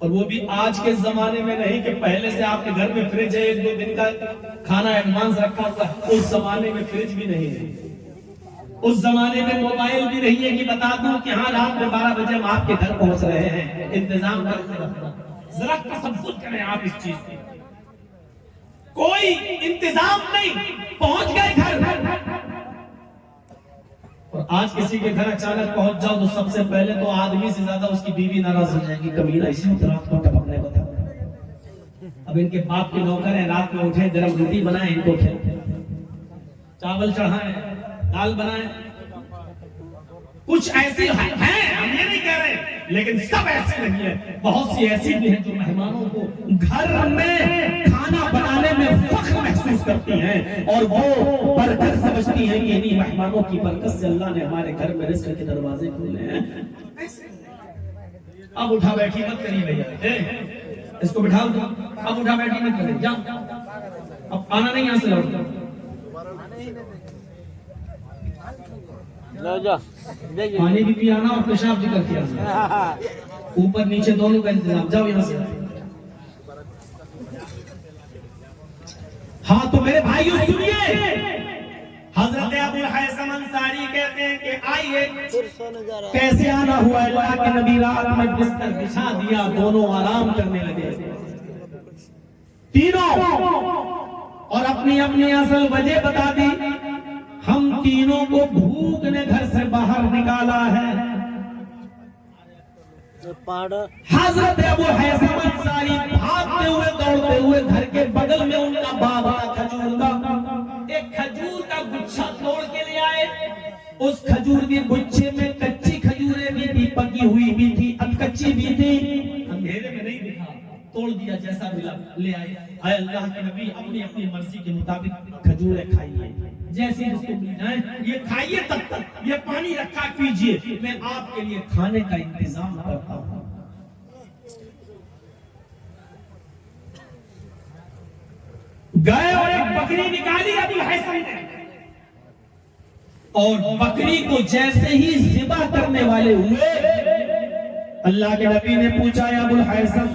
اور وہ بھی آج کے زمانے میں نہیں کہ پہلے سے آپ کے گھر میں فریج ہے، 1-2 دن کا کھانا ایڈوانس رکھا ہوا ہے۔ اس زمانے میں فریج بھی نہیں ہے، اس زمانے میں موبائل بھی نہیں ہے کہ بتا دوں کہ ہاں رات میں 12 بجے ہم آپ کے گھر پہنچ رہے ہیں، انتظام کرتے رکھنا۔ ذرا تصور کریں آپ اس چیز کی، کوئی انتظام نہیں، پہنچ گئے گھر۔ اور آج کسی کے گھر اچانک پہنچ جاؤ تو سب سے پہلے تو آدمی سے زیادہ اس کی بیوی ناراض ہو جائے گی، کمینہ اسی وقت رات کو ٹپکنے کو تھا۔ اب ان کے باپ کے نوکر ہیں، رات میں اٹھے گرم روٹی بنائیں، ان کو کھلائیں، چاول چڑھائیں، دال بنائیں۔ کچھ ایسی ہیں، ہم یہ نہیں کہہ رہے لیکن سب ایسے نہیں ہے، بہت سی ایسی بھی ہیں جو مہمانوں کو گھر میں کھانا بنانے میں فخر محسوس کرتی ہیں اور وہ برکت سمجھتی ہیں کہ انہی مہمانوں کی برکت سے اللہ نے ہمارے گھر میں رزق کے دروازے کھولے ہیں۔ اب اٹھا بیٹھی مت کریے بھیا، اس کو بٹھاؤ، اب اٹھا بیٹھی مت کریے، جا اب آنا نہیں، یہاں سے لوٹ پانی بھی پیانا اور پیشاب بھی کر کے آنا، اوپر نیچے دونوں کا انتظام، جاؤ یہاں سے۔ ہاں تو میرے بھائیو سنیے، حضرت ابو الحیثم انصاری کہتے ہیں کہ آئیے کیسے آنا ہوا، اللہ کے نبی رات میں بستر بچھا دیا، دونوں آرام کرنے لگے تینوں، اور اپنی اپنی اصل وجہ بتا دی۔ ہم تینوں کو بھوک نے گھر سے باہر نکالا ہے۔ حضرت ابو الحیثم انصاری بھاگتے ہوئے دوڑتے ہوئے گھر کے بغل میں ان کا باغ تھا کھجور کا، ایک کھجور کا گچھا توڑ کے لے آئے۔ اس کھجور کے گچھے میں کچی کھجوریں بھی تھی، پکی ہوئی بھی تھی، کچی بھی تھی، اندھیرے میں نہیں دکھا، توڑ دیا جیسا ملا لے آئے۔ اے اللہ کے نبی اپنی اپنی مرضی کے مطابق کھجوریں کھائیے، جیسے جس کو مل جائے یہ کھائیے، تب تک یہ پانی رکھا پیجئے، میں آپ کے لیے کھانے کا انتظام کرتا ہوں۔ گئے اور ایک بکری نکالی ابو الحیثم نے، اور بکری کو جیسے ہی ذبح کرنے والے ہوئے، اللہ کے نبی نے پوچھا یا ابو الحیثم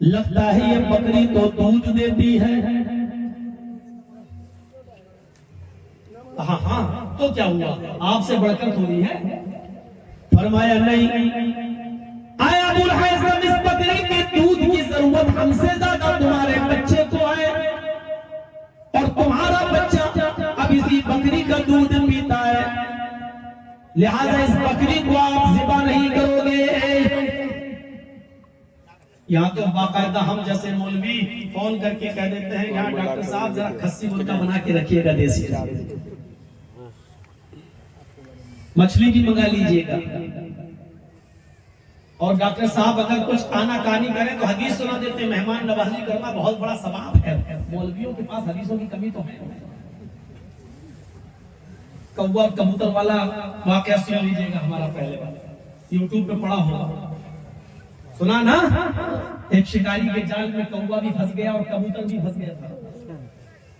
لگتا ہے یہ بکری تو دودھ دیتی ہے؟ ہاں تو کیا ہوا، آپ سے بڑھ کر تھوڑی ہے؟ فرمایا نہیں، آیا ابو الحیثم اس بکری کے دودھ کی ضرورت ہم سے زیادہ تمہارے بچے کو ہے، اور تمہارا بچہ اب اسی بکری کا دودھ پیتا ہے، لہذا اس بکری کو آپ ذبح نہیں کرو گے۔ یہاں تو باقاعدہ ہم جیسے مولوی فون کر کے کہہ دیتے ہیں یہاں ڈاکٹر صاحب ذرا کھسی مرغا بنا کے رکھیے گا دیسی، مچھلی بھی منگا لیجئے گا، اور ڈاکٹر صاحب اگر کچھ کھانا کانی کریں تو حدیث سنا دیتے ہیں مہمان نوازی کرنا بہت بڑا ثواب ہے۔ مولویوں کے پاس حدیثوں کی کمی تو ہے۔ کوا کبوتر والا واقعہ سن لیجئے گا ہمارا پہلے والا، یوٹیوب پہ پڑا ہوگا، سنا نا؟ ایک شکاری کے جال میں کوا بھی پھنس گیا اور کبوتر بھی پھنس گیا تھا،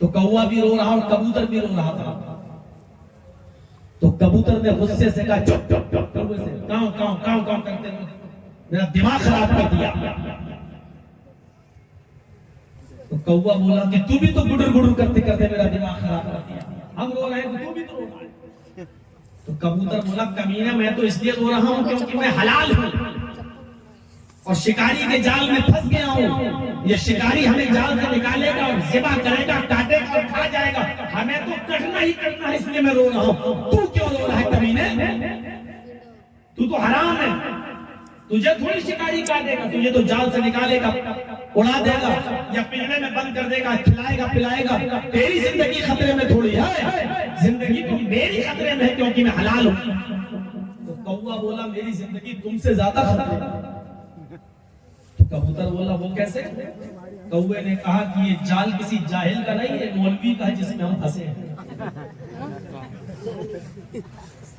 تو کوا بھی رو رہا اور کبوتر بھی رو رہا تھا، تو کبوتر نے غصے سے کہا چپ چپ چپ، کوے سے کاؤں کاؤں کاؤں کاؤں کرتے ہوئے میرا دماغ خراب کر دیا۔ تو کوا بولا کہ تو بھی تو گڑر گڑر کرتے کرتے میرا دماغ خراب کر دیا، ہم رو رہے ہیں تو بھی تو رو رہا ہے۔ تو کبوتر بولا کمینہ میں تو اس لیے رو رہا ہوں کیونکہ میں حلال ہوں اور شکاری کے جال میں پھنس گیا ہوں، یہ شکاری ہمیں جال سے نکالے گا اور ذبح کرے گا، کاٹے گا اور کھا جائے گا، ہمیں تو کرنا ہی کرنا ہے، اس لیے میں رو رہا ہوں۔ تو کیوں رو رہا ہے کمینے؟ تو حرام ہے، تجھے تھوڑی شکاری کاٹے گا، تجھے تو جال سے نکالے گا، اڑا دے گا یا پنجرے میں بند کر دے گا، کھلائے گا پلائے گا، تیری زندگی خطرے میں تھوڑی ہے، زندگی تو میری خطرے میں ہے کیونکہ میں حلال ہوں۔ تو کوا بولا میری زندگی تم سے زیادہ خطرے میں۔ کبوتر بولا وہ کیسے؟ کوے نے کہا کہ یہ جال کسی جاہل کا نہیں ہے، مولوی کا ہے جس میں ہم پھنسے ہیں۔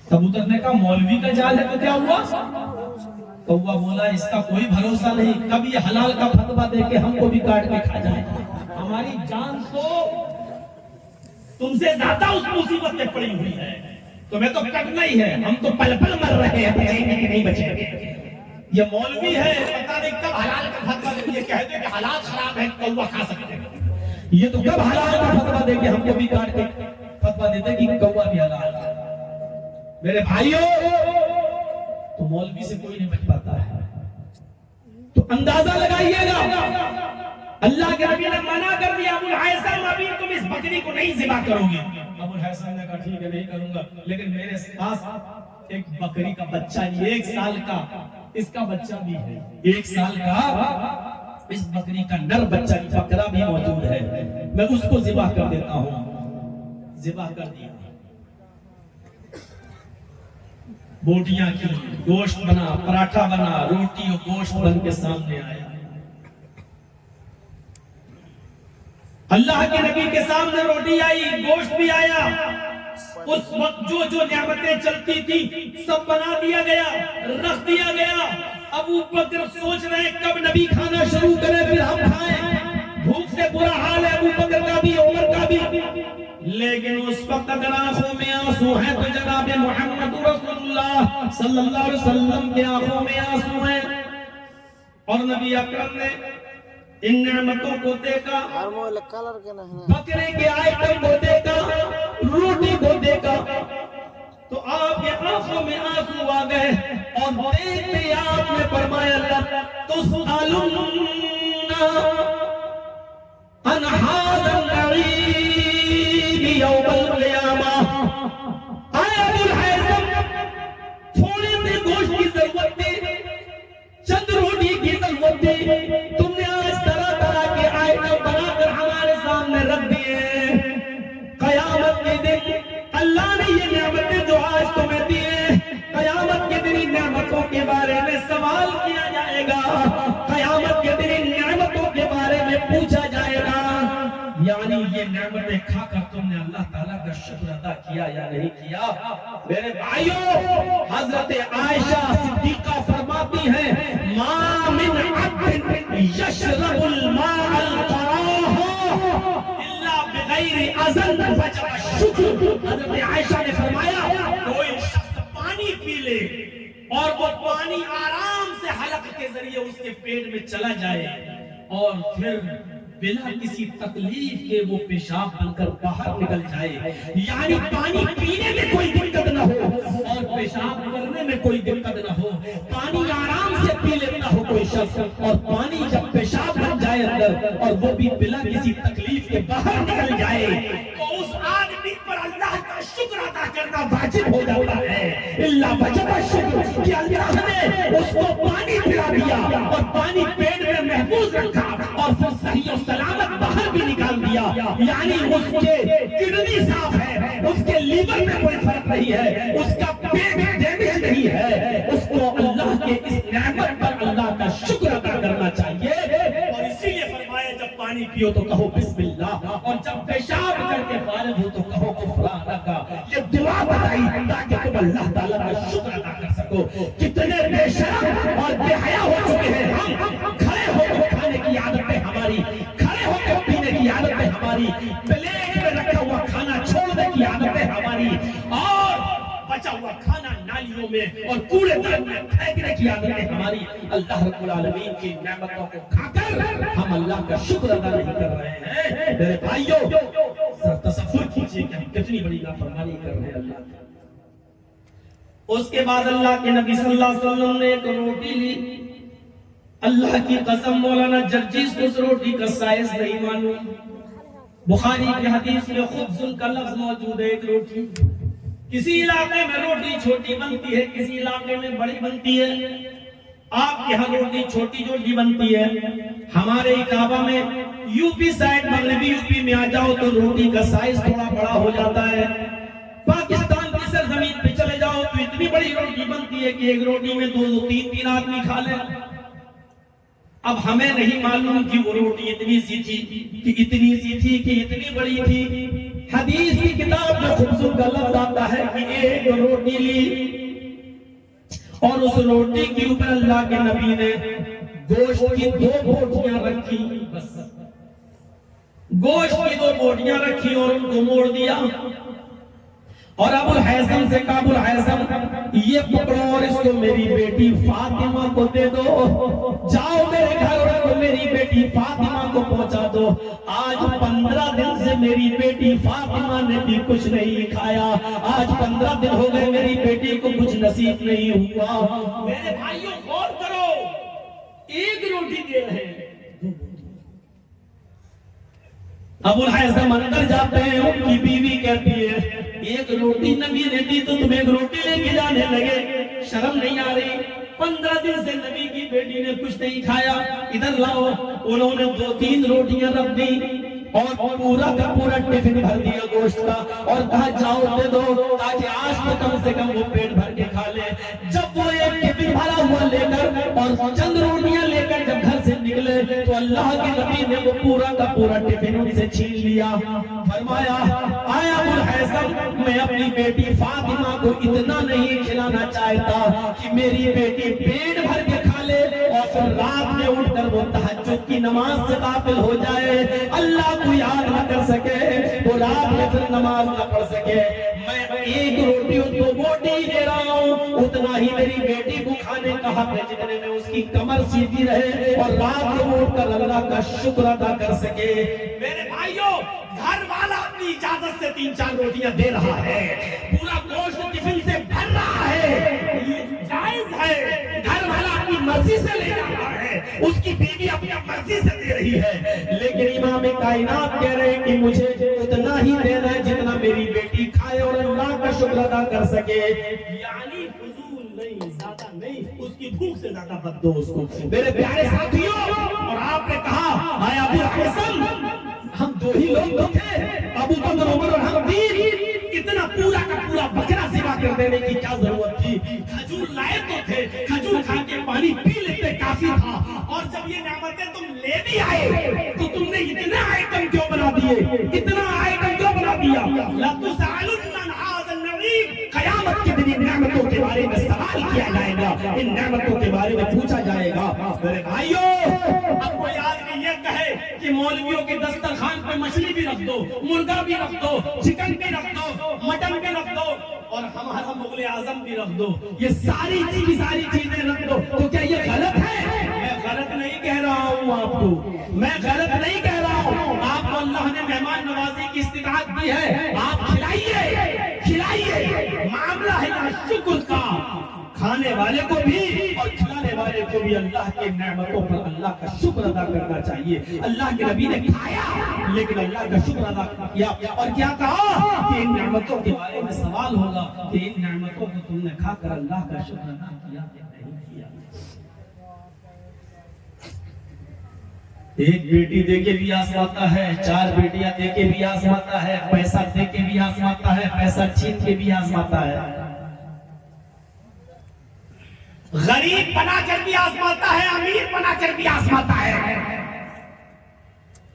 کبوتر نے کہا مولوی کا جال ہے تو کیا ہوا؟ کوا بولا اس کا کوئی بھروسہ نہیں، کب یہ حلال کا فتویٰ دے کے ہم کو بھی کاٹ کے کھا جائے، ہماری جان تو تم سے زیادہ اس مصیبت میں پڑی ہوئی ہے، تمہیں تو کرنا ہی ہے، ہم تو پل پل مر رہے ہیں، بچیں گے کہ نہیں بچیں گے۔ یہ مولوی ہے پتہ نہیں کب حلال کا فتویٰ دے یہ کہہ دے کہ حالات خراب ہے کوا کھا سکتے ہیں. یہ تو کب حلال کا فتویٰ دے کے ہم کو بھی کاٹ کے فتویٰ دیتے کہ کوا بھی حلال ہے. میرے بھائیوں تو مولوی سے کوئی نہیں بچ پاتا ہے. تو اندازہ لگائیے گا اللہ کے نبی نے منع کر دیا ابو الحیثم ابھی تم اس بکری کو نہیں ذبح کرو گے. ابو الحیثم نے کہا ٹھیک ہے نہیں کروں گا لیکن میرے پاس ایک بکری کا بچہ 1 سال کا اس کا بچہ بھی ہے 1 سال کا اس بکری کا نر بچہ بکرا بھی موجود ہے میں اس کو ذبح کر دیتا ہوں. ذبح کر دیا بوٹیاں کی گوشت بنا پراٹھا بنا روٹی اور گوشت بن کے سامنے آیا. اللہ کے نبی کے سامنے روٹی آئی گوشت بھی آیا. اس وقت جو نعمتیں چلتی تھی سب بنا دیا گیا رکھ دیا گیا. ابو بکر سوچ رہے ہیں کب نبی کھانا شروع کرے پھر ہم کھائیں. بھوک سے برا حال ہے ابو بکر کا بھی عمر کا بھی. لیکن اس وقت اگر آنکھوں میں آنسو ہیں تو جناب محمد رسول اللہ صلی اللہ علیہ وسلم کے آنکھوں میں آنسو ہیں. اور نبی اکرم نے ان نعمتوں کو دیکھا بکرے کے آئٹم کو دیکھا روٹی کو دیکھا تو آپ کے آنکھوں میں آنسو آ گئے اور دیکھتے آپ نے فرمایا اللہ تسألن عن هذا النعیم یوم القیامہ. اے ابو الحیثم تھوڑے سے گوشت کی ضرورت تھی چند روٹی کی ضرورت تھی تم نے آج طرح طرح کے آئٹم بنا کر ہمارے سامنے رکھ دیے. قیامت کے دن اللہ نے یہ نعمتیں جو آج تمہیں دی ہیں قیامت کے دن ان نعمتوں کے بارے میں سوال کیا جائے گا. قیامت کے دن ان نعمتوں کے بارے میں پوچھا جائے گا. یعنی یہ نعمتیں کھا کر تم نے اللہ تعالیٰ کا شکر ادا کیا یا نہیں کیا. میرے بھائیوں حضرت عائشہ صدیقہ فرماتی ہیں ما من عبد یشرب الماء القراہ الا بغیر اذن وجب الشکر. حضرت عائشہ نے فرمایا کوئی شخص پانی پی لے اور وہ پانی آرام سے حلق کے ذریعے اس کے پیٹ میں چلا جائے اور پھر بلا کسی تکلیف کے وہ پیشاب بن کر باہر نکل جائے یعنی پانی پینے میں کوئی دقت نہ ہو اور پیشاب کرنے میں کوئی دقت نہ ہو. پانی آرام سے پی لیتا ہو کوئی شخص اور پانی جب پیشاب بن جائے اندر اور وہ بھی بلا کسی تکلیف کے باہر نکل جائے تو اس آدمی پر اللہ کا شکر ادا کرنا واجب ہو جاتا ہے. اللہ وجب الشکر کہ اللہ نے اس کو پانی پلا دیا اور پانی پیٹ میں محفوظ رکھا اور پھر صحیح و سلامت باہر بھی نکال دیا. یعنی اس کے کڈنی صاف ہے اس کے لیور میں کوئی فرق نہیں ہے اس کا پیٹ ڈیمیج نہیں ہے. اس کو اللہ کے اس نعمت پر اللہ کا شکر ادا کرنا چاہیے. اور اسی لیے فرمایا جب پانی پیو تو کہو بسم اللہ اور جب پیشاب کر کے فارغ ہو تو کہو غفرانک. یہ دعا بتائی تاکہ تم اللہ تعالیٰ کا شکر ادا کر سکو. کتنے بے شرم اور بے حیا ہو چکے ہیں ہم. کھڑے ہو کے کھانے کی عادت ہے ہماری کھڑے ہو کے پینے کی عادت ہے ہماری پلیٹ میں رکھا ہوا کھانا چھوڑنے کی عادت ہے ہماری اور بچا ہوا کھانا نالیوں میں اور کوڑے دان میں پھینکنے کی عادت ہے ہماری. اللہ رب العالمین کی نعمتوں کو کھا کر ہم اللہ کا شکر ادا نہیں کر رہے ہیں. میرے بھائیوں تصور کیجئے کہ ہم کتنی بڑی نافرمانی کر رہے ہیں اللہ کی. اس کے بعد اللہ کے نبی صلی اللہ علیہ وسلم نے ایک روٹی لی. اللہ کی قسم مولانا جرجیس کو اس روٹی کا سائز نہیں معلوم. بخاری کی حدیث میں خبز کا لفظ موجود ہے. ایک روٹی کسی علاقے میں روٹی چھوٹی بنتی ہے کسی علاقے میں بڑی بنتی ہے. آپ کے ہاں روٹی چھوٹی چھوٹی بنتی ہے. ہمارے کعبہ میں یو پی سائڈ مغربی یو پی میں آ جاؤ تو روٹی کا سائز تھوڑا بڑا ہو جاتا ہے. پاکستان کی سرزمین پہ چلے جاؤ تو اتنی بڑی روٹی بنتی ہے کہ ایک روٹی میں 2-3 آدمی کھا لیں. اب ہمیں نہیں معلوم کہ وہ روٹی اتنی سی تھی کہ اتنی سی تھی کہ اتنی بڑی تھی. حدیث کی کتاب میں خبز کا لفظ آتا ہے کہ ایک روٹی لی اور اس روٹی کے اوپر اللہ کے نبی نے گوشت کی 2 بوٹیاں رکھی. بس گوشت کی 2 بوٹیاں رکھی اور ان کو موڑ دیا اور ابو الحیثم سے کہا ابو الحیثم یہ پکڑو اور اس کو میری بیٹی فاطمہ کو دے دو، جاؤ میرے گھر اور میری بیٹی فاطمہ کو پہنچا دو، آج 15 دن سے میری بیٹی فاطمہ نے بھی کچھ نہیں کھایا، آج 15 دن ہو گئے میری بیٹی کو کچھ نصیب نہیں ہوا۔ میرے بھائیوں غور کرو، ایک روٹی دے رہے ہیں۔ ابو الحیثم اندر جاتے ہیں، ان کی بیوی کہتی ہے ایک روٹی نبی نے دی تو تم ایک روٹی لے کے جانے لگے، شرم نہیں آ رہی؟ 15 دن سے نبی کی بیٹی نے کچھ نہیں کھایا، ادھر لاؤ۔ انہوں نے 2-3 روٹیاں رکھ دی اور پورا کا پورا ٹفن بھر دیا گوشت کا، اور کہا جاؤ دے دو تاکہ آج تو کم سے کم وہ پیٹ بھر کے کھا لے۔ جب وہ ایک ٹفن بھرا ہوا لے کر اور چند روٹیاں لے کر جب گھر سے نکلے تو اللہ کے نبی نے وہ پورا کا پورا ٹفن ان سے چھین لیا۔ فرمایا آیا ابو الحیثم میں اپنی بیٹی فاطمہ کو اتنا نہیں کھلانا چاہتا کہ میری بیٹی پیٹ بھر کے کھا لے اور پھر رات میں اٹھ کر وہ تہجد کی نماز سے غافل ہو جائے، اللہ کو یاد نہ کر سکے، وہ رات میں پھر نماز نہ پڑھ سکے۔ میں ایک روٹی اور 2 بوٹی دے رہا ہوں، اتنا ہی میری بیٹی کو کھانے کا حق ہے جتنے میں اس کی کمر سیدھی رہے اور رات میں اٹھ کر اللہ کا شکر ادا کر سکے۔ میرے بھائیوں، گھر والا اپنی اجازت سے 3-4 روٹیاں دے رہا ہے، پورا گوشت ٹفن سے بھر رہا ہے، یہ جائز ہے۔ گھر والا اپنی مرضی سے لے رہا ہے، اس کی بیوی اپنی مرضی سے دے رہی ہے، لیکن امام کائنات کہہ رہے ہیں کہ مجھے اتنا ہی دینا ہے جتنا میری بیٹی کھائے اور اللہ کا شکر ادا کر سکے، یعنی فضول نہیں، زیادہ نہیں، اس کی بھوک سے زیادہ مت دو اس کو۔ میرے پیارے ساتھیوں، اور آپ نے کہا آیا ابو الحیثم ہم 2 ہی لوگ تھے، ابو بکر عمر اور ہم 3، اتنا پورا کا پورا بکرا ذبح کر دینے کی کیا ضرورت تھی؟ کھجور لائے تو تھے، کھجور کھا کے پانی پی لیتے کافی تھا، اور جب یہ نعمتیں تم لے بھی آئے تو تم نے اتنا آئٹم کیوں بنا دیے؟ اتنا آئٹم کیوں بنا دیا؟ لَتُسْأَلُنَّ عَنْ هَٰذَا النَّعِيمِ، قیامت کے دن ان نعمتوں کے بارے میں سوال کیا جائے گا، ان نعمتوں کے بارے میں پوچھا جائے گا۔ میرے بھائیوں، اب کوئی آدمی یہ کہے کہ مولویوں کے دسترخوان پہ مچھلی بھی رکھ دو، مرغا بھی رکھ دو، چکن بھی رکھ دو، مٹن بھی رکھ دو، اور ہمارا مغل اعظم بھی رکھ دو، یہ ساری چیزیں رکھ دو، تو کیا یہ غلط ہے؟ میں غلط نہیں کہہ رہا ہوں آپ کو، میں غلط نہیں کہہ رہا ہوں، آپ کو اللہ نے مہمان نوازی کی استطاعت دی ہے، آپ کھلائیے، معاملہ ہے نا شکر کا، کھانے والے کو بھی اور کھلانے والے کو بھی اللہ کی نعمتوں پر اللہ کا شکر ادا کرنا چاہیے۔ اللہ کے نبی نے کھایا لیکن اللہ کا شکر ادا کیا، اور کیا کہا کہ ان نعمتوں کے بارے میں سوال ہوگا کہ ان نعمتوں کو تم نے کھا کر اللہ کا شکر ادا کیا کہ نہیں کیا۔ ایک بیٹی دے کے بھی آزماتا ہے، 4 بیٹیاں دے کے بھی آزماتا ہے، پیسہ دے کے بھی آزماتا ہے، پیسہ چھین کے بھی آزماتا ہے، غریب بنا کر بھی آزماتا ہے، امیر بنا کر بھی آزماتا ہے۔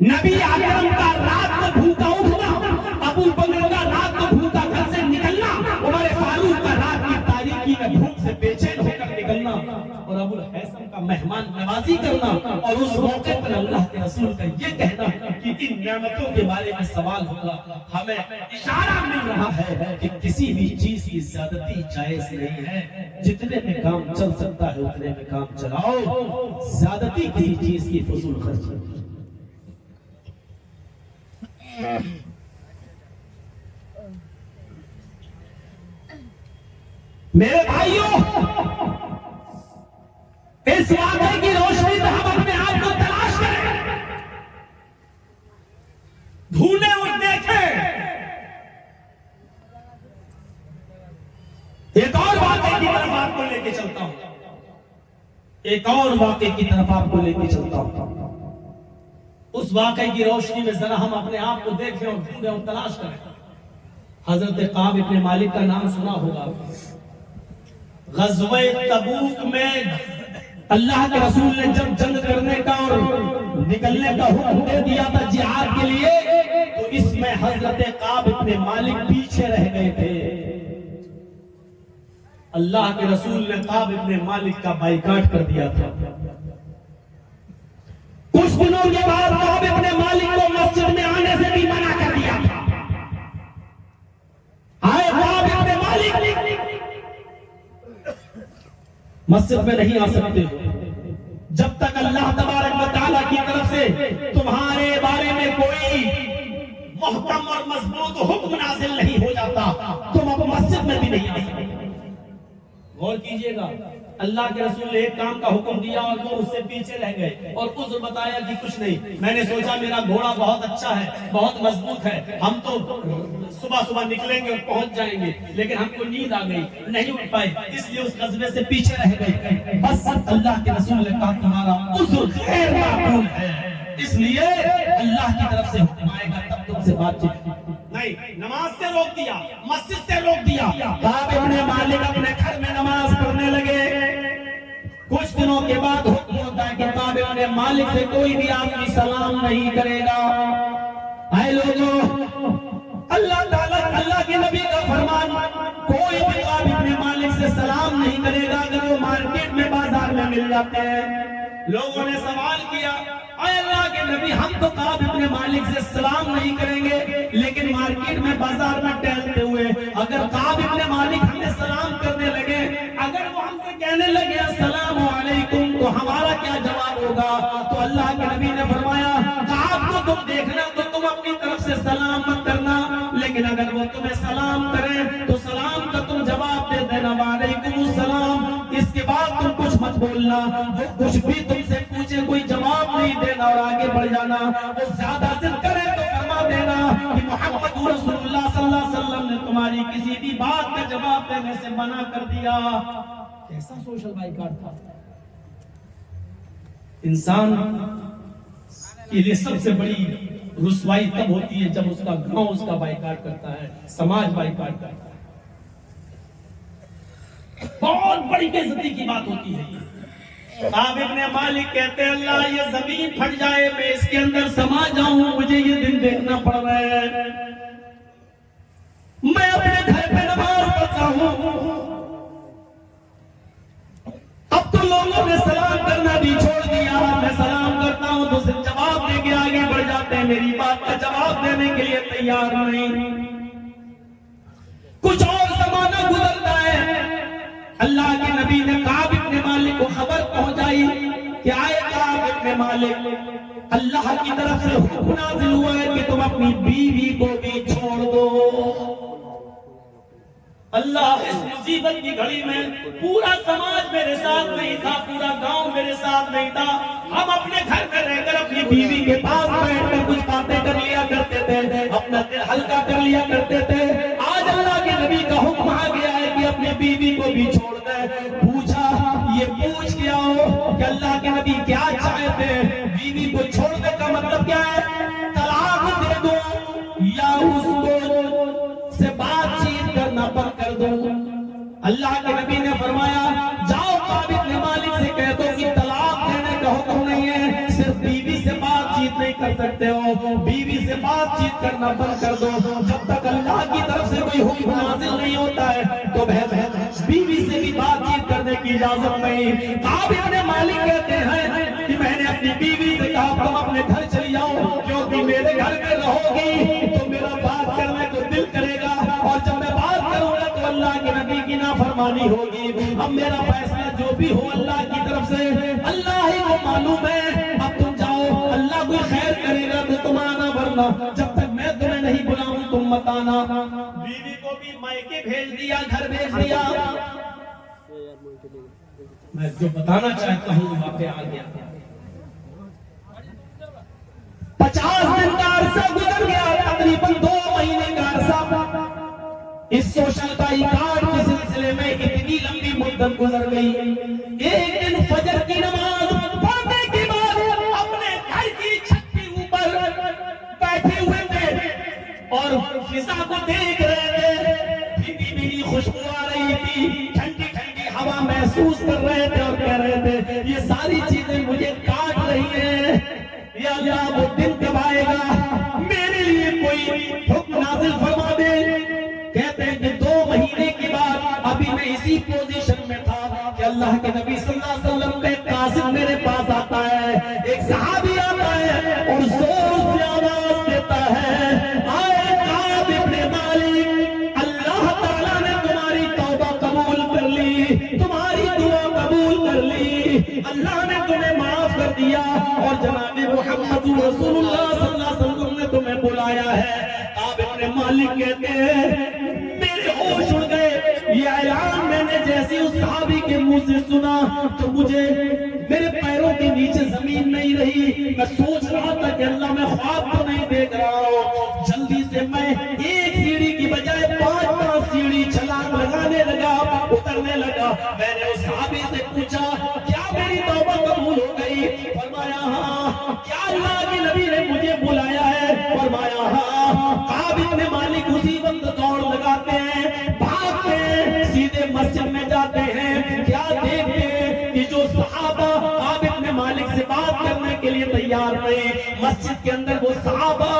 نبی اکرم کا رات کو بھوکا اٹھنا، ابو بکر کا رات کو بھوکا گھر سے نکلنا، عمر فاروق کا رات کی تاریکی میں بھوک سے بے چین ہو کر نکلنا، اور ابو الحیثم کا مہمان نوازی کرنا، اور اس موقع پر اللہ کے رسول کا یہ کہنا کہ ان نعمتوں کے بارے میں سوال ہوگا۔ ہمیں اشارہ مل رہا ہے کہ کسی بھی چیز کی زیادتی جائز نہیں ہے، جتنے میں کام چل سکتا ہے اتنے میں کام چلاؤ، زیادتی کسی چیز کی فضول خرچی۔ میرے بھائیوں، اس واقعے کی روشنی میں ہم اپنے آپ کو تلاش کریں، ڈھونڈیں اور دیکھیں۔ ایک اور واقعے کی طرف آپ کو لے کے چلتا ہوں، ایک اور واقعے کی طرف آپ کو لے کے چلتا ہوں۔ اس واقعے کی روشنی میں ذرا ہم اپنے آپ کو دیکھیں اور ڈھونڈیں اور تلاش کریں۔ حضرت کعب ابن مالک کا نام سنا ہوگا۔ غزوہ تبوک میں اللہ کے رسول نے جب جنگ کرنے کا اور نکلنے کا حکم دے دیا تھا جہاد کے لیے، تو اس میں حضرت کعب ابن مالک پیچھے رہ گئے تھے۔ اللہ کے رسول نے کعب ابن مالک کا بائیکاٹ کر دیا تھا۔ کچھ دنوں کے بعد کعب ابن مالک کو مسجد میں آنے سے بھی منع کر دیا تھا۔ آئے مسجد میں نہیں آ سکتے جب تک اللہ تبارک و تعالیٰ کی طرف سے تمہارے بارے میں کوئی محکم اور مضبوط حکم نازل نہیں ہو جاتا تم اب مسجد میں بھی نہیں آ سکتے۔ غور کیجئے گا، اللہ کے رسول نے ایک کام کا حکم دیا اور وہ اس سے پیچھے رہ گئے اور عذر بتایا کہ کچھ نہیں، میں نے سوچا میرا گھوڑا بہت اچھا ہے، بہت مضبوط ہے، ہم تو صبح صبح نکلیں گے اور پہنچ جائیں گے، لیکن ہم کو نیند آ گئی، نہیں اٹھ پائے، اس لیے اس غزوے سے پیچھے رہ گئے۔ بس اللہ کے رسول نے کہا تمہارا عذر غیر مقبول ہے، اس لیے اللہ کی طرف سے حکم آئے گا تب تم سے بات چیت نہیں۔ نماز سے روک دیا، مسجد سے روک دیا، کعب ابن مالک اپنے گھر میں نماز پڑھنے لگے۔ کچھ دنوں کے بعد حکم ہوتا ہے کہ کعب ابن مالک سے کوئی بھی آدمی سلام نہیں کرے گا۔ اے لوگوں، اللہ تعالیٰ اللہ کے نبی کا فرمان، کوئی بھی کعب ابن مالک سے سلام نہیں کرے گا اگر وہ مارکیٹ میں بازار میں مل جاتے ہیں۔ لوگوں نے سوال کیا، اے اللہ کے نبی، ہم تو کعب ابن مالک سے سلام نہیں کریں گے، لیکن مارکیٹ میں بازار میں ٹہلتے ہوئے اگر کعب ابن مالک ہمیں سلام کرنے لگے، اگر وہ ہم سے کہنے لگے السلام علیکم، تو ہمارا کیا جواب ہوگا؟ تو اللہ کے نبی نے فرمایا، کعب کو تم دیکھنا تو تم اپنی طرف سے سلام مت کرنا، لیکن اگر وہ تمہیں سلام کرے تو سلام کا تم جواب دے دینا وعلیکم السلام، اس کے بعد تم کچھ مت بولنا، وہ کچھ بھی تم سے پوچھے کوئی جواب نہیں دینا اور آگے بڑھ جانا، وہ زیادہ ضد کرے تو فرما دینا کہ محمد رسول اللہ صلی اللہ علیہ وسلم نے تمہاری کسی بھی بات کا جواب دینے سے منع کر دیا۔ کیسا سوشل بائیکاٹ تھا؟ انسان کے لیے سب سے بڑی رسوائی تب ہوتی ہے جب اس کا گاؤں اس کا بائیکاٹ کرتا ہے، سماج بائیکاٹ کرتا ہے، بہت بڑی بے عزتی کی بات ہوتی ہے۔ کعب ابن مالک کہتے ہیں اللہ یہ زمین پھٹ جائے میں اس کے اندر سما جاؤں، مجھے یہ دن دیکھنا پڑ رہا ہے، میں اپنے گھر پہ نماز پڑھتا ہوں، اب تو لوگوں نے سلام کرنا بھی چھوڑ دیا، میں سلام کرتا ہوں تو صرف جواب دے کے آگے بڑھ جاتے ہیں، میری بات کا جواب دینے کے لیے تیار نہیں۔ کچھ اور زمانہ گزرتا ہے، اللہ کے نبی نے کعب ابن مالک کو خبر پہنچائی کہ آئے کعب ابن مالک، اللہ کی طرف سے حکم نازل ہوا ہے کہ تم اپنی بیوی کو بھی چھوڑ دو۔ اللہ اس مصیبت کی گھڑی میں پورا سماج میرے ساتھ نہیں تھا، پورا گاؤں میرے ساتھ نہیں تھا، ہم اپنے گھر میں رہ کر اپنی بیوی کے پاس بیٹھ کر کچھ باتیں کر لیا کرتے تھے، اپنا دل ہلکا کر لیا کرتے تھے۔ آج اللہ کے نبی کا حکم آ گیا ہے کہ اپنی بیوی کو بھی چھوڑ دے۔ پوچھا، یہ پوچھ کے آؤ کہ اللہ کے نبی کیا چاہتے ہیں؟ بیوی کو چھوڑنے کا مطلب کیا ہے؟ طلاق دے دو یا اس کو سے بات چیت کرنا بند کر دو؟ اللہ کے نبی نے فرمایا جاؤ کعب ابن مالک سے کہہ دو کہ طلاق دینے کا حکم نہیں ہے، صرف بیوی سے بات چیت نہیں کر سکتے ہو، بیوی سے بات چیت کرنا بند کر دو۔ جب تک اللہ کی طرف سے کوئی حکم نازل نہیں ہوتا ہے تو بیوی سے بھی بات چیت کرنے کی اجازت نہیں۔ کعب ابن مالک کہتے ہیں کہ میں نے اپنی بیوی سے کہا تم اپنے گھر چلی جاؤ، کیونکہ میرے گھر میں رہو گی تو میرا بات کرنے کو دل کرے گا، اور جب میں بات کروں گا تو اللہ کے نبی کی نافرمانی ہوگی۔ اب میرا فیصلہ جو بھی ہو اللہ کی طرف سے، اللہ ہی کو معلوم ہے، اب تم جاؤ، اللہ کوئی خیر کرے گا تو تم آنا، ورنہ جب تک میں تمہیں نہیں بلاؤں تم مت آنا۔ بیوی کو بھی مائکے بھیج دیا، گھر بھیج دیا۔ میں جو بتانا چاہتا ہوں واقعہ آ گیا، 50 دن کا عرصہ گزر گیا، تقریباً 2 مہینے کا عرصہ اس سوشل بائیکاٹ کے سلسلے میں اتنی لمبی مدت گزر گئی۔ ایک دن فجر کی نماز پڑھنے کے بعد اپنے گھر کی چھت کے اوپر بیٹھے ہوئے تھے اور فضا کو دیکھ رہے تھے، بھیگی بھیگی خوشبو آ رہی تھی، ٹھنڈی ٹھنڈی ہوا محسوس کر رہے تھے اور کہہ رہے تھے یہ ساری چیزیں مجھے کاٹ رہی ہیں، یا اللہ وہ دن کب آئے گا میرے لیے کوئی حکم نازل فرما دے۔ کہتے ہیں کہ 2 مہینے کے بعد ابھی میں اسی پوزیشن میں تھا کہ اللہ کے نبی صلی اللہ علیہ وسلم کا ایک قاصد میرے پاس آتا ہے، ایک صحابی آتا ہے اور زور سے آواز دیتا ہے آئے کعب ابن مالک، اللہ تعالیٰ نے تمہاری توبہ قبول کر لی، تمہاری دعا قبول جناب محمد رسول اللہ صلی اللہ علیہ وسلم نے تمہیں بلایا ہے۔ کعب ابن مالک کہتے ہیں میرے ہوش اڑ گئے، یہ اعلان میں نے جیسی اس صحابی کے منہ سے سنا تو مجھے میرے پیروں کے نیچے زمین نہیں رہی۔ میں سوچ رہا تھا کہ اللہ میں خواب تو نہیں دیکھ رہا ہوں۔ جلدی سے میں ایک سیڑھی کی بجائے 5 سیڑھی چھلانگ لگانے لگا، اترنے لگا۔ میں نے اس صحابی سے پوچھا کیا میری توبہ قبول ہو گئی؟ فرمایا ہاں۔ کیا اللہ کے نبی نے مجھے بلایا ہے؟ فرمایا ہاں۔ کعب ابن مالک اسی وقت دوڑ لگاتے ہیں، بھاگتے ہیں، سیدھے مسجد میں جاتے ہیں۔ کیا دیکھتے ہیں کہ جو صحابہ کعب ابن مالک سے بات کرنے کے لیے تیار نہیں، مسجد کے اندر وہ صحابہ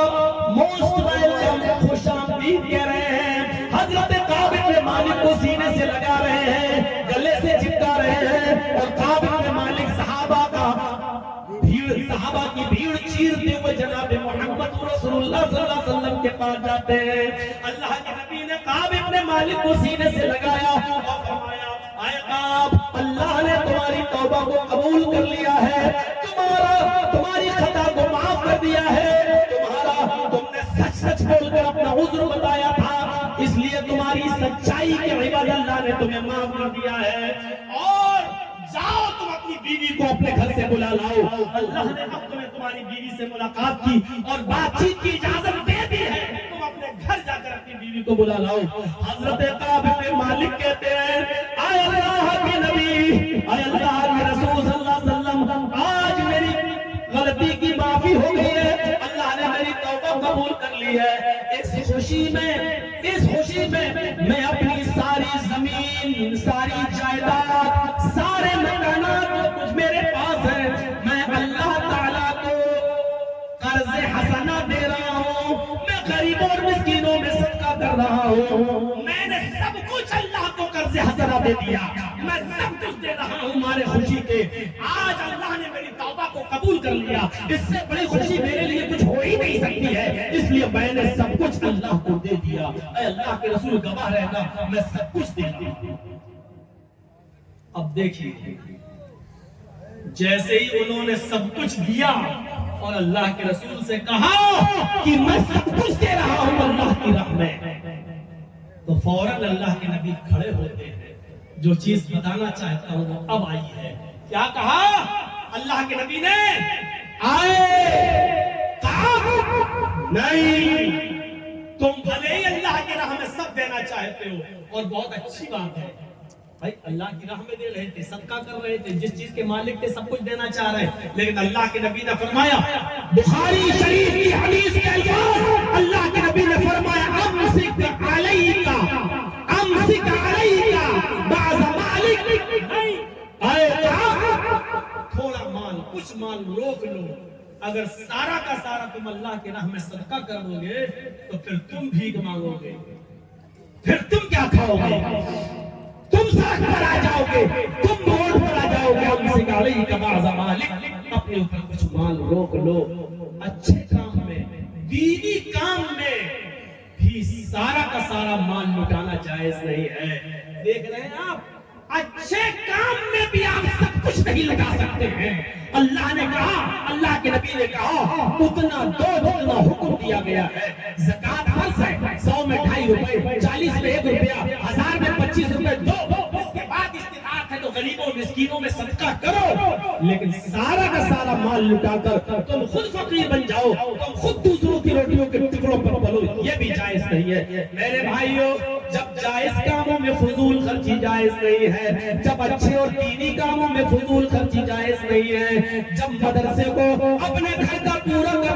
موسٹ ویلکم، خوش آمدید کہہ رہے ہیں، حضرت کعب ابن مالک کو سینے سے لگا رہے ہیں، گلے سے چپکا رہے ہیں، اور کعب ابن مالک صحابہ کی بھیڑ چیرتے ہوئے جناب محمد رسول اللہ صلی اللہ علیہ وسلم کے پاس جاتے ہیں۔ اللہ کے نبی نے کعب ابن مالک کو سینے سے لگایا اور فرمایا اے کعب، اللہ نے تمہاری توبہ کو قبول کر لیا ہے، تمہاری خطا کو معاف کر دیا ہے، تم نے سچ سچ بول کر اپنا عذر بتایا تھا، اس لیے تمہاری سچائی کے عوض اللہ نے تمہیں معاف کر دیا ہے، اور جاؤ تم اپنی بیوی کو اپنے گھر سے بلا لاؤ۔ اللہ نے اب تمہیں تمہاری بیوی سے ملاقات کی اور بات چیت کی اجازت دے دی ہے، تم اپنے گھر جا کر اپنی بیوی کو بلا لاؤ۔ حضرت کعب بن مالک کہتے ہیں اے اللہ کے نبی، اے اللہ کے رسول صلی اللہ علیہ وسلم، آج میری غلطی کی معافی ہو گئی ہے، اللہ نے میری توبہ قبول کر لی ہے۔ اس خوشی میں میں اپنی ساری زمین، ساری جائیداد، سارے مکانات جو کچھ میرے پاس ہے، میں اللہ تعالیٰ کو قرض حسنہ دے رہا ہوں، میں غریبوں اور مسکینوں میں صدقہ کر رہا ہوں، میں نے سب کچھ اللہ کو قرض حسنہ دے دیا، میں سب کچھ دے رہا ہوں ہمارے خوشی کے۔ آج اللہ نے میری توبہ کو قبول کر لیا، اس سے بڑی خوشی میرے لیے کچھ ہو ہی نہیں سکتی ہے، اس لیے میں نے سب کچھ اللہ کو دے دیا۔ اے اللہ کے رسول گواہ رہنا، میں سب کچھ دے دیا۔ اب دیکھیے، جیسے ہی انہوں نے سب کچھ دیا اور اللہ کے رسول سے کہا کہ میں سب کچھ دے رہا ہوں اللہ کی راہ میں، تو فوراً اللہ کے نبی کھڑے ہوتے ہیں۔ جو چیز بتانا چاہتا ہوں وہ اب آئی ہے۔ کیا کہا اللہ کے نبی نے؟ نہیں، تم بھلے ہی اللہ کی راہ میں سب دینا چاہتے ہو، اور بہت اچھی بات ہے بھائی، اللہ کی راہ میں دے رہے تھے، صدقہ کر رہے تھے، جس چیز کے مالک تھے سب کچھ دینا چاہ رہے، لیکن اللہ کے نبی نے فرمایا، بخاری شریف کی حدیث کے الفاظ، اللہ کے نبی نے فرمایا امسک علیکا بعض مالک، تھوڑا مال، کچھ مال روک لو، اگر سارا کا سارا تم اللہ کی راہ میں صدقہ کر دو گے تو پھر تم بھیک مانگو گے، پھر تم کیا کھاؤ گے؟ تم سڑک پر آ جاؤ گے، تم روڈ پر آ جاؤ گے۔ امسک علیکا بعض مالک، اپنے اوپر کچھ مال روک لو۔ اچھے کام میں، دینی کام میں بھی سارا کا سارا مال لٹانا جائز نہیں ہے۔ دیکھ رہے ہیں آپ، اچھے کام میں بھی آپ سب کچھ نہیں لگا سکتے ہیں۔ اللہ نے کہا، اللہ کے نبی نے کہا اتنا دو جتنا حکم دیا گیا ہے۔ زکوٰۃ فرض ہے، 100 میں 2.5 روپے، 40 میں 1 روپیہ، 1000 میں 25 روپے دو، اس کے بعد استطاعت ہے تو غریبوں مسکینوں میں صدقہ کرو، لیکن سارا کا سارا مال لٹا کر تم خود فقیر بن جاؤ، تم خود دوسروں کی روٹیوں کے ٹکڑوں پر پلو، یہ بھی جائز نہیں ہے۔ میرے بھائیوں، جب جائز کاموں میں فضول خرچی جائز نہیں ہے، جب اچھے اور دینی کاموں میں فضول خرچی جائز نہیں ہے، جب مدرسے کو اپنے گھر کا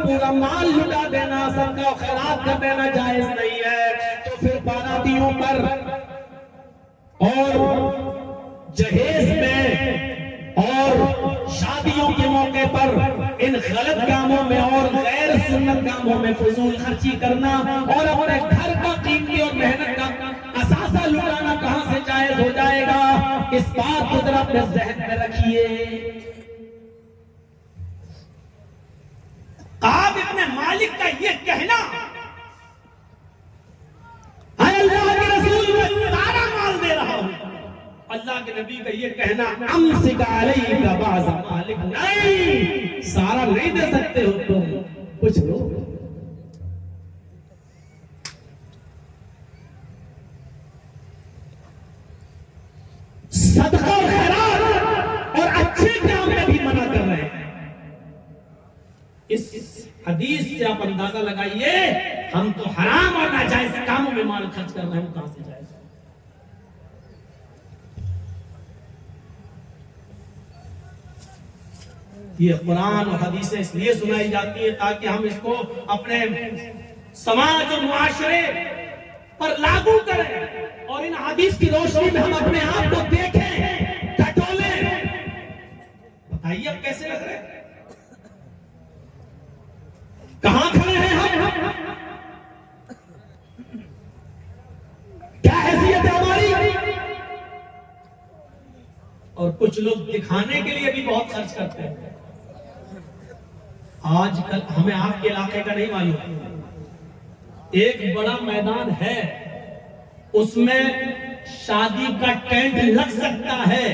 پورا مال لٹا دینا، صدقہ و خیرات کر دینا جائز نہیں ہے، تو پھر باراتیوں پر اور جہیز میں اور شادیوں کے موقع پر ان غلط کاموں میں اور غیر سنت کاموں میں فضول خرچی کرنا اور اپنے گھر کا قیمتی اور محنت کا اثاثہ لٹانا کہاں سے جائز ہو جائے گا؟ اس بات کو ذرا اپنے ذہن میں رکھیے۔ کعب ابن مالک کا یہ کہنا، اے اللہ کے رسول میں سارا مال دے رہا ہوں، اللہ کے نبی کا یہ کہنا امسک علیک بعض مالک، نہیں سارا نہیں دے سکتے ہو تم، کچھ لو۔ صدقہ اور خیرات اور اچھے کام میں بھی منع کر رہے ہیں۔ اس حدیث سے آپ اندازہ لگائیے ہم تو حرام اور ناجائز کاموں میں مال خرچ کر رہے ہیں، کہاں سے جائز؟ یہ قرآن اور حدیثیں اس لیے سنائی جاتی ہیں تاکہ ہم اس کو اپنے سماج اور معاشرے پر لاگو کریں، اور ان حدیث کی روشنی میں ہم اپنے آپ کو دیکھیں، ٹٹولیں۔ بتائیے اب کیسے لگ رہے ہیں؟ کہاں کھڑے ہیں ہم؟ کیا حیثیت ہے ہماری؟ اور کچھ لوگ دکھانے کے لیے بھی بہت خرچ کرتے ہیں۔ آج کل ہمیں آپ کے علاقے کا نہیں معلوم، ایک بڑا میدان ہے، اس میں شادی کا ٹینٹ لگ سکتا ہے،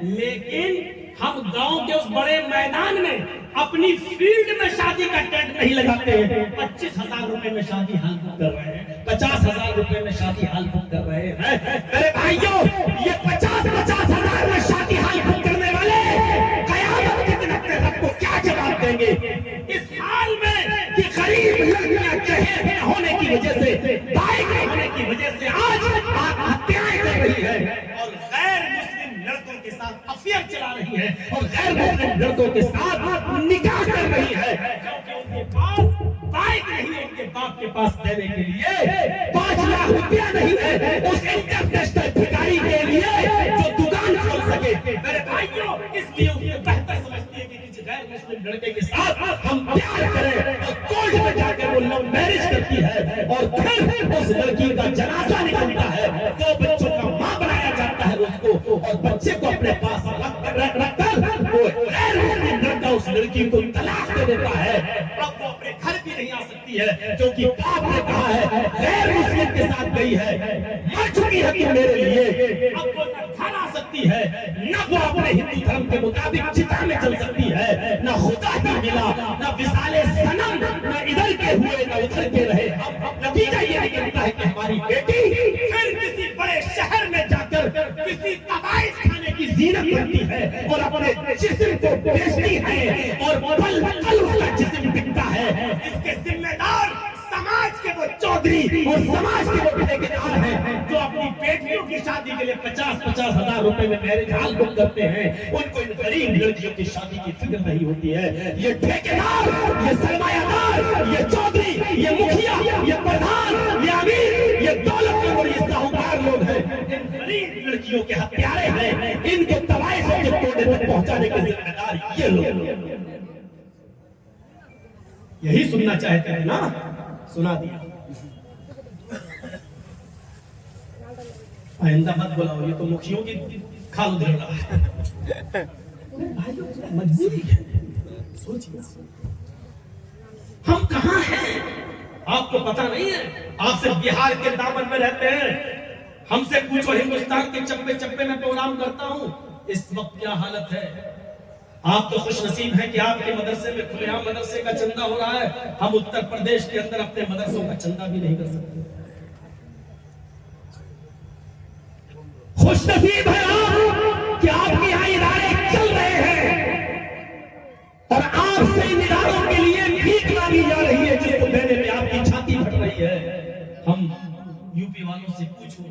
لیکن ہم گاؤں کے اس بڑے میدان میں اپنی فیلڈ میں شادی کا ٹینٹ نہیں لگاتے ہیں۔ 25,000 روپے میں شادی ہال بک کر رہے ہیں، 50,000 روپے میں شادی ہال بک کر رہے ہیں۔ میرے بھائیوں، یہ 50,000 میں شادی ہال بک کرنے والے قیامت کے دن اپنے رب کو کیا جواب دیں گے؟ اس حال میں کہ غریب لڑکیاں چہر نہ ہونے کی وجہ سے، بائک نہ ہونے کی وجہ سے آج آتم ہتیایں کر رہی ہے، اور غیر مسلم لڑکوں کے ساتھ افیئر چلا رہی ہے، اور غیر مسلم لڑکوں کے ساتھ نکاح کر رہی ہے، کیونکہ ان کے پاس بائک نہیں ہے، ان کے باپ کے پاس دینے کے لیے 5 لاکھ روپیہ نہیں ہے اس انٹرنیشنل بھکاری کے لیے جو دکان کھول سکے۔ میرے بھائیوں، اس لیے اسے بہتر سمجھتی ہے کہ کسی غیر مسلم لڑکے کے ساتھ ہم پیار کریں، اور کورٹ میں جا کر وہ لو میرج کرتی ہے، اور پھر اس لڑکی کا جنازہ نکلتا ہے، 2 بچوں کا ماں بنایا جاتا ہے اس کو، اور بچے کو اپنے پاس رکھ کر وہ غیر مسلم لڑکا اس لڑکی کو طلاق دے دیتا ہے۔ اب وہ اپنے گھر بھی نہیں آ سکتی ہے، کیونکہ باپ نے کہا ہے غیر مسلم کے ساتھ گئی ہے، مر چکی ہے تو میرے لیے۔ اب وہ نہ گھر آ سکتی ہے، نہ وہ اپنے ہندو دھرم کے مطابق چتا میں چل سکتی ہے، نہ خدا ہی ملا، نہ وصال صنم، نہ ادھر کے ہوئے نہ ادھر کے رہے۔ نتیجہ یہ نکلتا ہے کہ ہماری بیٹی پھر کسی بڑے شہر میں جا کر کسی قبائل کھانے کی زینت بنتی ہے، اور اپنے جسم کو بیچتی ہے، اور پل پل اس کا جسم بکتا ہے۔ اس کے ذمہ دار سماج کے وہ چودھری اور سماج کے وہ ٹھیکیدار ہیں جو اپنی بیٹیوں کی شادی کے لیے 50,000 روپے میں میرج ہال بک کرتے ہیں۔ ان کو ان غریب لڑکیوں کی شادی کی فکر نہیں ہوتی ہے۔ یہ ٹھیکیدار، یہ سرمایہ دار، یہ چودھری، یہ مکھیا، یہ پردھان، یہ امیر، یہ دولت کے اور یہ ساہوکار لوگ ہیں، ان غریب لڑکیوں کے ہتھیارے ہیں، ان کو طوائفوں کے کونے تک پہنچانے کے ذمہ دار یہ لوگ۔ یہی سننا چاہتے ہیں نا، سنا دیا۔ آئندہ مت بلاؤ، یہ تو مکھیوں کی کھال دھر رہا ہے، مجبوری ہے۔ سوچیے ہم کہاں ہیں، آپ کو پتہ نہیں ہے؟ آپ سے بہار کے دامن میں رہتے ہیں، ہم سے پوچھو ہندوستان کے چپے چپے میں پروگرام کرتا ہوں، اس وقت کیا حالت ہے۔ آپ تو خوش نصیب ہیں کہ آپ کے مدرسے میں کھلے عام مدرسے کا چندہ ہو رہا ہے، ہم اتر پردیش کے اندر اپنے مدرسوں کا چندہ بھی نہیں کر سکتے۔ خوش نصیب ہے آپ کہ آپ کے یہاں ادارے چل رہے ہیں، اور آپ سے ان اداروں کے لیے بھیک مانگی جا رہی ہے، جس کو دینے میں آپ کی چھاتی پھٹ رہی ہے۔ ہم یو پی والوں سے پوچھو